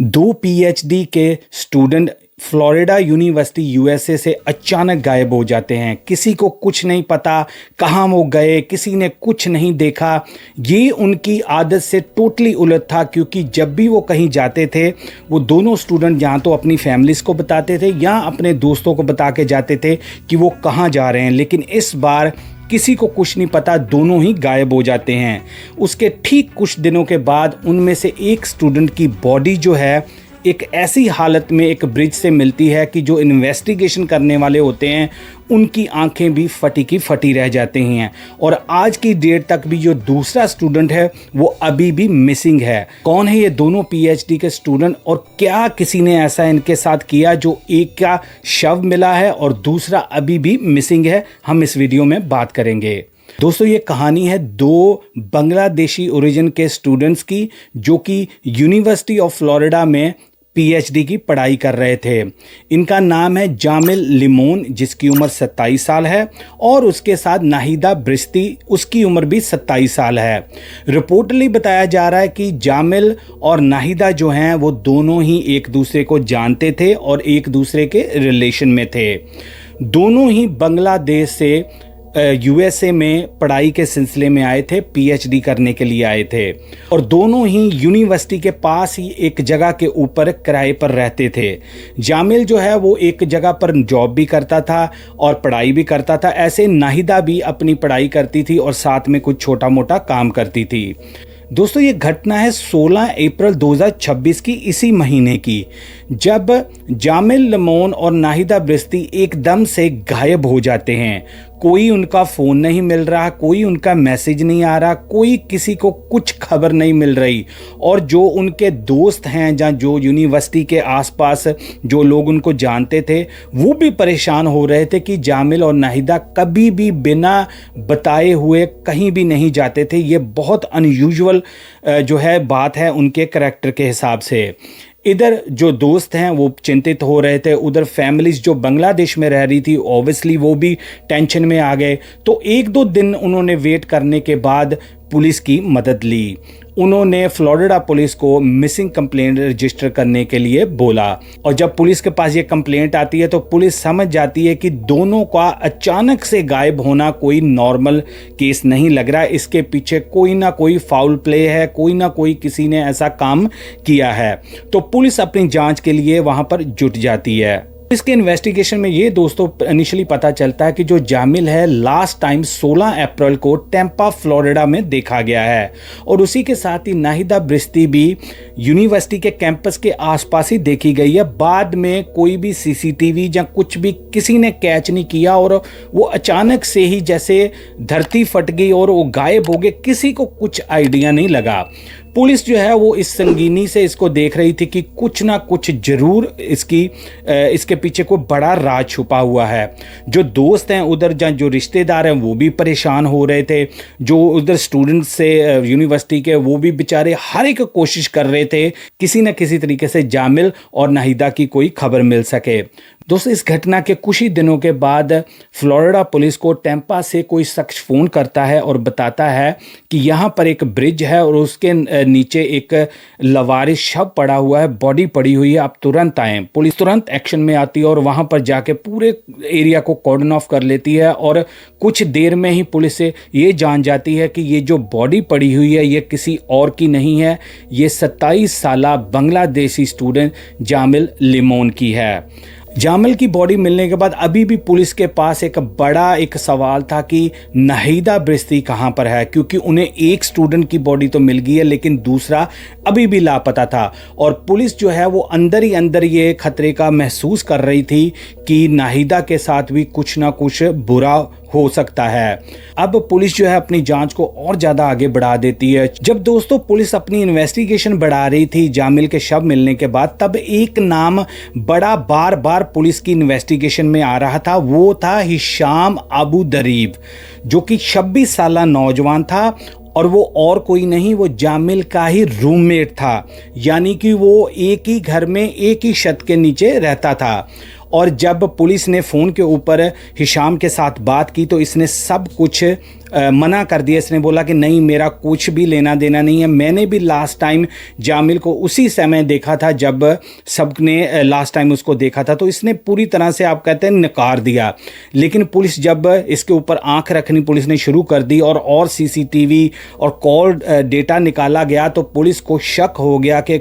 दो पीएचडी के student Florida university USA से अचानक गायब हो जाते हैं। किसी को कुछ नहीं पता कहाँ वो गए, किसी ने कुछ नहीं देखा। ये उनकी आदत से टोटली उलट था, क्योंकि जब भी वो कहीं जाते थे वो दोनों स्टूडेंट या तो अपनी फैमिलीज को बताते थे या अपने दोस्तों को बता के जाते थे कि वो कहाँ जा रहे हैं। लेकिन इस बार किसी को कुछ नहीं पता, दोनों ही गायब हो जाते हैं। उसके ठीक कुछ दिनों के बाद उनमें से एक स्टूडेंट की बॉडी जो है एक ऐसी हालत में एक ब्रिज से मिलती है कि जो इन्वेस्टिगेशन करने वाले होते हैं उनकी आंखें भी फटी की फटी रह जाती हैं। और आज की डेट तक भी जो दूसरा स्टूडेंट है वो अभी भी मिसिंग है। कौन है ये दोनों पीएचडी के स्टूडेंट और क्या किसी ने ऐसा इनके साथ किया जो एक का शव मिला है और दूसरा अभी भी मिसिंग है, हम इस वीडियो में बात करेंगे। दोस्तों, ये कहानी है दो बांग्लादेशी ओरिजिन के स्टूडेंट्स की जो कि यूनिवर्सिटी ऑफ फ्लोरिडा में पीएचडी की पढ़ाई कर रहे थे। इनका नाम है जामिल लिमोन, जिसकी उम्र 27 साल है, और उसके साथ नाहिदा ब्रिश्ती, उसकी उम्र भी 27 साल है। रिपोर्टली बताया जा रहा है कि जामिल और नाहिदा जो हैं वो दोनों ही एक दूसरे को जानते थे और एक दूसरे के रिलेशन में थे। दोनों ही बांग्लादेश से यूएसए में पढ़ाई के सिलसिले में आए थे, पीएचडी करने के लिए आए थे, और दोनों ही यूनिवर्सिटी के पास ही एक जगह के ऊपर किराए पर रहते थे। जामिल जो है वो एक जगह पर जॉब भी करता था और पढ़ाई भी करता था। ऐसे नाहिदा भी अपनी पढ़ाई करती थी और साथ में कुछ छोटा मोटा काम करती थी। दोस्तों, ये घटना है 16 अप्रैल 2026 की, इसी महीने की, जब जामिल लिमोन और नाहिदा ब्रिश्ती एकदम से गायब हो जाते हैं। कोई उनका फ़ोन नहीं मिल रहा, कोई उनका मैसेज नहीं आ रहा, कोई किसी को कुछ खबर नहीं मिल रही। और जो उनके दोस्त हैं या जो यूनिवर्सिटी के आसपास जो लोग उनको जानते थे वो भी परेशान हो रहे थे कि जामिल और नाहिदा कभी भी बिना बताए हुए कहीं भी नहीं जाते थे। ये बहुत अनयूजुअल जो है बात है उनके करैक्टर के हिसाब से। इधर जो दोस्त हैं वो चिंतित हो रहे थे, उधर फैमिलीज जो बांग्लादेश में रह रही थी ऑब्वियसली वो भी टेंशन में आ गए। तो एक दो दिन उन्होंने वेट करने के बाद पुलिस की मदद ली। उन्होंने फ्लोरिडा पुलिस को मिसिंग कंप्लेंट रजिस्टर करने के लिए बोला, और जब पुलिस के पास ये कंप्लेंट आती है तो पुलिस समझ जाती है कि दोनों का अचानक से गायब होना कोई नॉर्मल केस नहीं लग रहा है। इसके पीछे कोई ना कोई फाउल प्ले है, कोई ना कोई किसी ने ऐसा काम किया है। तो पुलिस अपनी जांच के लिए वहां पर जुट जाती है। इसके इन्वेस्टिगेशन में ये दोस्तों इनिशियली पता चलता है कि जो जामिल है लास्ट टाइम 16 अप्रैल को टेम्पा फ्लोरिडा में देखा गया है, और उसी के साथ ही नाहिदा ब्रिश्ती भी यूनिवर्सिटी के कैंपस के आसपास ही देखी गई है। बाद में कोई भी सीसीटीवी या कुछ भी किसी ने कैच नहीं किया और वो अचानक से ही जैसे धरती फट गई और वो गायब हो गए, किसी को कुछ आइडिया नहीं लगा। पुलिस जो है वो इस संगीनी से इसको देख रही थी कि कुछ ना कुछ जरूर इसके पीछे कोई बड़ा राज छुपा हुआ है। जो दोस्त हैं उधर, जो रिश्तेदार हैं वो भी परेशान हो रहे थे। जो उधर स्टूडेंट्स से यूनिवर्सिटी के वो भी बेचारे हर एक कोशिश कर रहे थे किसी न किसी तरीके से जामिल और नाहिदा की कोई खबर मिल सके। दोस्तों, इस घटना के कुछ ही दिनों के बाद फ्लोरिडा पुलिस को टेम्पा से कोई शख्स फ़ोन करता है और बताता है कि यहाँ पर एक ब्रिज है और उसके नीचे एक लवारिस शव पड़ा हुआ है, बॉडी पड़ी हुई है, आप तुरंत आएँ। पुलिस तुरंत एक्शन में आती है और वहाँ पर जाके पूरे एरिया को कॉर्डन ऑफ कर लेती है, और कुछ देर में ही पुलिस से ये जान जाती है कि ये जो बॉडी पड़ी हुई है ये किसी और की नहीं है, ये 27 साला बांग्लादेशी स्टूडेंट जामिल लिमोन की है। जामिल की बॉडी मिलने के बाद अभी भी पुलिस के पास एक बड़ा सवाल था कि नाहिदा ब्रिश्ती कहाँ पर है, क्योंकि उन्हें एक स्टूडेंट की बॉडी तो मिल गई है लेकिन दूसरा अभी भी लापता था। और पुलिस जो है वो अंदर ही अंदर ये खतरे का महसूस कर रही थी कि नाहिदा के साथ भी कुछ ना कुछ बुरा हो सकता है। अब पुलिस जो है अपनी जांच को और ज़्यादा आगे बढ़ा देती है। जब दोस्तों पुलिस अपनी इन्वेस्टिगेशन बढ़ा रही थी जामिल के शव मिलने के बाद, तब एक नाम बड़ा बार बार पुलिस की इन्वेस्टिगेशन में आ रहा था। वो था हिशाम अबू दरीब, जो कि 26 साला नौजवान था, और वो और कोई नहीं, वो जामिल का ही रूममेट था। यानी कि वो एक ही घर में एक ही छत के नीचे रहता था। और जब पुलिस ने फ़ोन के ऊपर हिशाम के साथ बात की तो इसने सब कुछ मना कर दिया। इसने बोला कि नहीं, मेरा कुछ भी लेना देना नहीं है। मैंने भी लास्ट टाइम जामिल को उसी समय देखा था जब सबने लास्ट टाइम उसको देखा था, तो इसने पूरी तरह से आप कहते हैं नकार दिया। लेकिन पुलिस जब इसके ऊपर आंख रखनी पुलिस ने शुरू कर दी और सीसीटीवी और कॉल डेटा निकाला गया, तो पुलिस को शक हो गया कि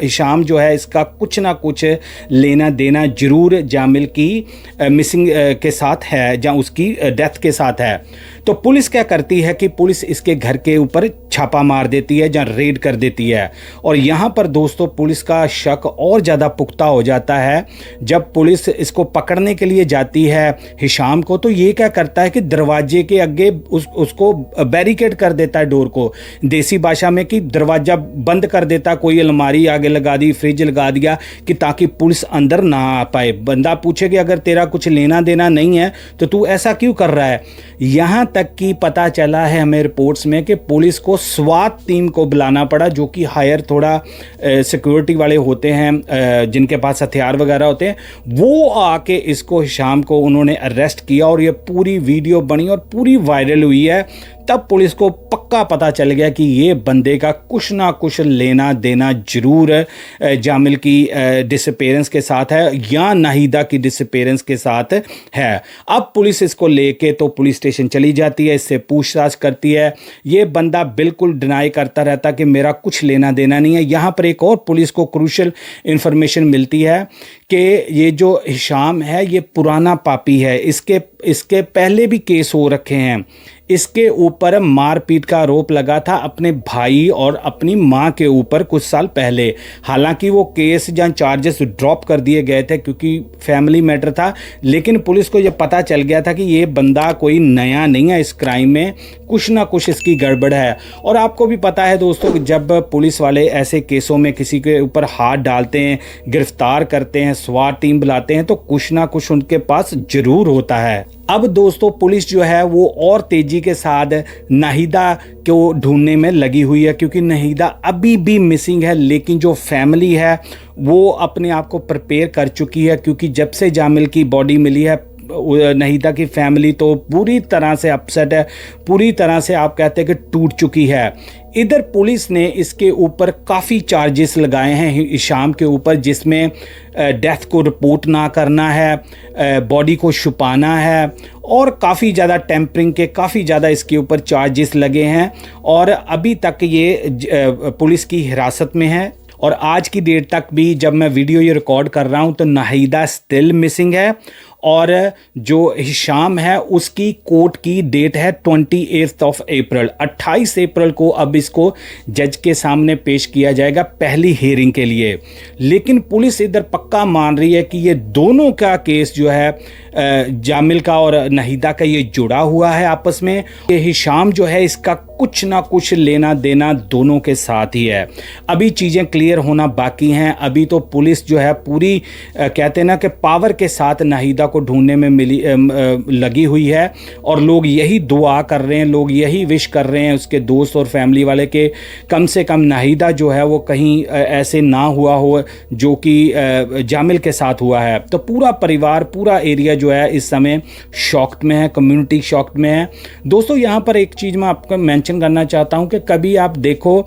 हिशाम जो है इसका कुछ ना कुछ लेना देना जरूर जामिल की मिसिंग के साथ है, या उसकी डेथ के साथ है। तो पुलिस क्या करती है कि पुलिस इसके घर के ऊपर छापा मार देती है या रेड कर देती है। और यहाँ पर दोस्तों पुलिस का शक और ज़्यादा पुख्ता हो जाता है जब पुलिस इसको पकड़ने के लिए जाती है हिशाम को। तो ये क्या करता है कि दरवाजे के आगे उसको बैरिकेड कर देता है, डोर को, देसी भाषा में कि दरवाज़ा बंद कर देता, कोई अलमारी आगे लगा दी, फ्रिज लगा दिया कि ताकि पुलिस अंदर ना आ पाए। बंदा पूछे कि अगर तेरा कुछ लेना देना नहीं है तो तू ऐसा क्यों कर रहा है। यहाँ तक कि पता चला है हमें रिपोर्ट्स में कि पुलिस को स्वात टीम को बुलाना पड़ा, जो कि हायर थोड़ा सिक्योरिटी वाले होते हैं, जिनके पास हथियार वगैरह होते हैं। वो आके इसको हिशाम को उन्होंने अरेस्ट किया और ये पूरी वीडियो बनी और पूरी वायरल हुई है। तब पुलिस को पक्का पता चल गया कि ये बंदे का कुछ ना कुछ लेना देना जरूर जामिल की डिसअपीयरेंस के साथ है या नाहिदा की डिसअपीयरेंस के साथ है। अब पुलिस इसको लेके तो पुलिस स्टेशन चली जाती है, इससे पूछताछ करती है। ये बंदा बिल्कुल डिनाई करता रहता कि मेरा कुछ लेना देना नहीं है। यहाँ पर एक और पुलिस को क्रूशल इंफॉर्मेशन मिलती है कि ये जो हिशाम है ये पुराना पापी है, इसके पहले भी केस हो रखे हैं। इसके ऊपर मारपीट का आरोप लगा था अपने भाई और अपनी मां के ऊपर कुछ साल पहले। हालांकि वो केस या चार्जेस ड्रॉप कर दिए गए थे क्योंकि फैमिली मैटर था, लेकिन पुलिस को ये पता चल गया था कि ये बंदा कोई नया नहीं है, इस क्राइम में कुछ ना कुछ इसकी गड़बड़ है। और आपको भी पता है दोस्तों कि जब पुलिस वाले ऐसे केसों में किसी के ऊपर हाथ डालते हैं, गिरफ्तार करते हैं, स्वाट टीम बुलाते हैं, तो कुछ ना कुछ उनके पास जरूर होता है। अब दोस्तों पुलिस जो है वो और तेजी के साथ नाहिदा को ढूंढने में लगी हुई है, क्योंकि नाहिदा अभी भी मिसिंग है। लेकिन जो फैमिली है वो अपने आप को प्रिपेयर कर चुकी है, क्योंकि जब से जामिल की बॉडी मिली है नाहिदा की फैमिली तो पूरी तरह से अपसेट है, पूरी तरह से आप कहते हैं कि टूट चुकी है। इधर पुलिस ने इसके ऊपर काफ़ी चार्जेस लगाए हैं हिशाम के ऊपर, जिसमें डेथ को रिपोर्ट ना करना है, बॉडी को छुपाना है और काफ़ी ज़्यादा टेम्परिंग के काफ़ी ज़्यादा इसके ऊपर चार्जेस लगे हैं। और अभी तक ये पुलिस की हिरासत में है। और आज की डेट तक भी जब मैं वीडियो ये रिकॉर्ड कर रहा हूँ तो नाहिदा स्टिल मिसिंग है। और जो हिशाम है उसकी कोर्ट की डेट है 28 अप्रैल, 28 अप्रैल को अब इसको जज के सामने पेश किया जाएगा पहली हियरिंग के लिए। लेकिन पुलिस इधर पक्का मान रही है कि ये दोनों का केस जो है जामिल का और नाहिदा का ये जुड़ा हुआ है आपस में। ये हिशाम जो है इसका कुछ ना कुछ लेना देना दोनों के साथ ही है। अभी चीज़ें क्लियर होना बाकी हैं। अभी तो पुलिस जो है पूरी कहते हैं ना कि पावर के साथ नाहिदा को ढूंढने में लगी हुई है। और लोग यही दुआ कर रहे हैं, लोग यही विश कर रहे हैं उसके दोस्त और फैमिली वाले के कम से कम नाहिदा जो है वो कहीं ऐसे ना हुआ हो जो कि जामिल के साथ हुआ है। तो पूरा परिवार, पूरा एरिया जो है इस समय शॉक्ड में है, कम्युनिटी शॉक्ड में है। दोस्तों यहाँ पर एक चीज़ मैं आपको मेंशन करना चाहता हूँ कि कभी आप देखो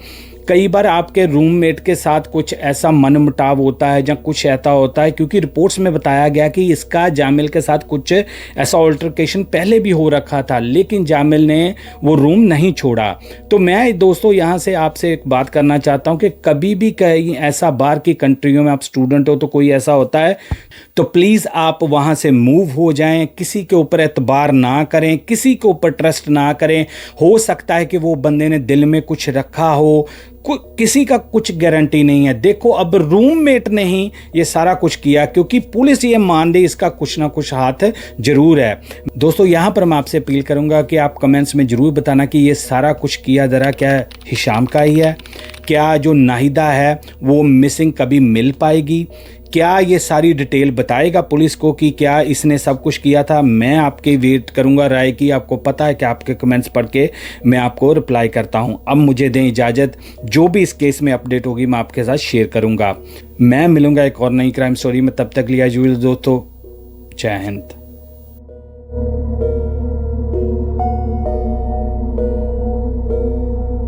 कई बार आपके रूममेट के साथ कुछ ऐसा मनमुटाव होता है या कुछ ऐसा होता है, क्योंकि रिपोर्ट्स में बताया गया कि इसका जामिल के साथ कुछ ऐसा ऑल्टरकेशन पहले भी हो रखा था, लेकिन जामिल ने वो रूम नहीं छोड़ा। तो मैं दोस्तों यहाँ से आपसे एक बात करना चाहता हूँ कि कभी भी कहीं ऐसा बाहर की कंट्रियों में आप स्टूडेंट हो तो कोई ऐसा होता है तो प्लीज़ आप वहाँ से मूव हो जाएं। किसी के ऊपर एतबार ना करें, किसी के ऊपर ट्रस्ट ना करें। हो सकता है कि वो बंदे ने दिल में कुछ रखा हो, किसी का कुछ गारंटी नहीं है। देखो अब रूममेट ने ही ये सारा कुछ किया, क्योंकि पुलिस ये मान रही इसका कुछ ना कुछ हाथ जरूर है। दोस्तों यहाँ पर मैं आपसे अपील करूँगा कि आप कमेंट्स में ज़रूर बताना कि ये सारा कुछ किया जरा क्या हिशाम का ही है, क्या जो नाहिदा है वो मिसिंग कभी मिल पाएगी, क्या ये सारी डिटेल बताएगा पुलिस को कि क्या इसने सब कुछ किया था। मैं आपके वेट करूंगा राय की। आपको पता है कि आपके कमेंट्स पढ़ के मैं आपको रिप्लाई करता हूं। अब मुझे दें इजाज़त, जो भी इस केस में अपडेट होगी मैं आपके साथ शेयर करूंगा। मैं मिलूंगा एक और नई क्राइम स्टोरी में, तब तक लिया दोस्तों, जय हिंद।